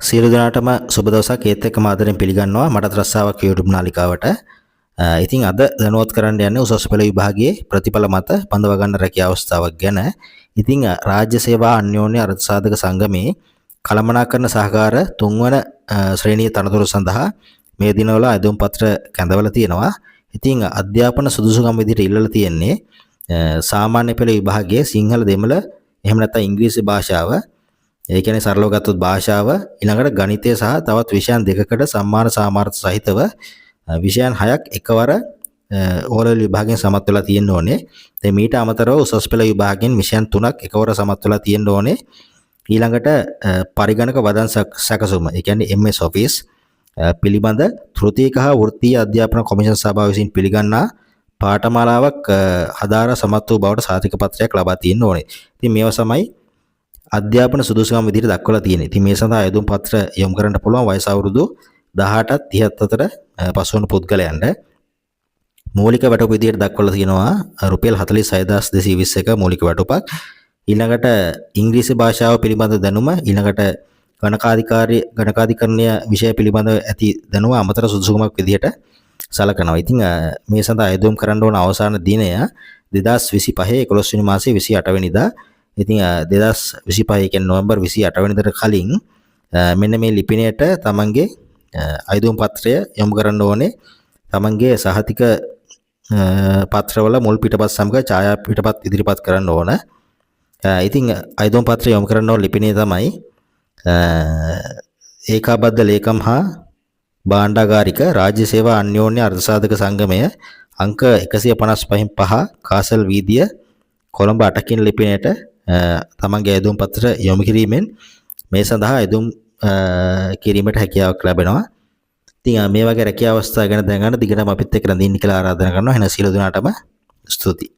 සියලු දෙනාටම සුබ දවසක්. ඒත් එක්කම ආදරෙන් පිළිගන්නවා මටත් රස්සාවක් YouTube නාලිකාවට. ඉතින් අද දැනුවත් කරන්න යන්නේ උසස් පෙළ විභාගයේ ප්‍රතිඵල මත බඳව ගන්න රැකියා අවස්ථාවක් ගැන. ඉතින් රාජ්‍ය සේවා අන්‍යෝන්‍ය අර්ථසාධක සංගමේ කළමනාකරන සහකාර තුන්වන ශ්‍රේණියේ තනතුරු සඳහා මේ දිනවල අයදුම් පත්‍ර කැඳවලා තියෙනවා. ඉතින් අධ්‍යාපන සුදුසුකම් විදිහට ඉල්ලලා තියෙන්නේ සාමාන්‍ය පෙළ විභාගයේ සිංහල දෙමළ එහෙම නැත්නම් ඉංග්‍රීසි භාෂාව, ඒ කියන්නේ සරලව ගත්තොත් භාෂාව, ඊළඟට ගණිතය සහ තවත් විෂයන් දෙකකට සම්මාන සාමාර්ථ සහිතව විෂයන් 6ක් එකවර ඕලෙවල් විභාගයෙන් සමත් වෙලා තියෙන්න ඕනේ. දැන් මීට අමතරව උසස් පෙළ විභාගයෙන් විෂයන් 3ක් එකවර සමත් වෙලා තියෙන්න ඕනේ. ඊළඟට පරිගණක වදන් සැකසුම, ඒ කියන්නේ MS Office පිළිබඳ තෘතීක හා වෘත්තීය අධ්‍යාපන කොමිෂන් සභාව විසින් පිළිගන්නා පාඨමාලාවක් හදාරා සමත් වූ බවට සාතික පත්‍රයක් ලබා තියෙන්න ඕනේ. ඉතින් මේවා තමයි අධ්‍යාපන සුදුසුකම් විදිහට දක්වලා තියෙන්නේ. ඉතින් මේ සඳහා අයදුම් පත්‍ර යොමු කරන්න පුළුවන් වයස අවුරුදු 18ත් 30ත් අතර පසුවන පුද්ගලයන්ට. මූලික වැටුප විදිහට දක්වලා තියෙනවා රුපියල් 46221 මූලික වැටුපක්. ඊළඟට ඉංග්‍රීසි භාෂාව පිළිබඳ දැනුම, ඊළඟට ගණකාධිකරණය විෂය පිළිබඳ ඇති දැනුම අමතර සුදුසුකමක් විදිහට සලකනවා. ඉතින් මේ සඳහා අයදුම් කරන්න ඕන අවසාන දිනය 2025 11 වෙනි මාසයේ 28 වෙනිදා. ඉතින් 2025 කියන්නේ නොවැම්බර් 28 වෙනිදාට කලින් මෙන්න මේ ලිපිණයට තමන්ගේ අයදුම් පත්‍රය යොමු කරන්න ඕනේ. තමන්ගේ සහතික පත්‍රවල මුල් පිටපත් සමග ඡායා පිටපත් ඉදිරිපත් කරන්න ඕන. ඉතින් අයදුම් පත්‍රය යොමු කරන්න ඕන ලිපිණය තමයි ඒකාබද්ධ ලේකම් හා භාණ්ඩාගාරික රාජ්‍ය සේවා අන්‍යෝන්‍ය අර්ථසාධක සංගමය අංක 155 කාසල් වීදිය කොළඹ 8 කින් ලිපිණයට තමන්ගේ අයදුම් පත්‍ර යොමු කිරීමෙන් මේ සඳහා අයදුම් කිරීමට හැකියාවක් ලැබෙනවා. ඉතින් මේ වගේ රැකියා අවස්ථා ගැන දැනගන්න දිගටම අපිත් එක්ක රැඳින්න කියලා ආරාධනා කරනවා. එහෙනම් සියලු දෙනාටම ස්තුතියි.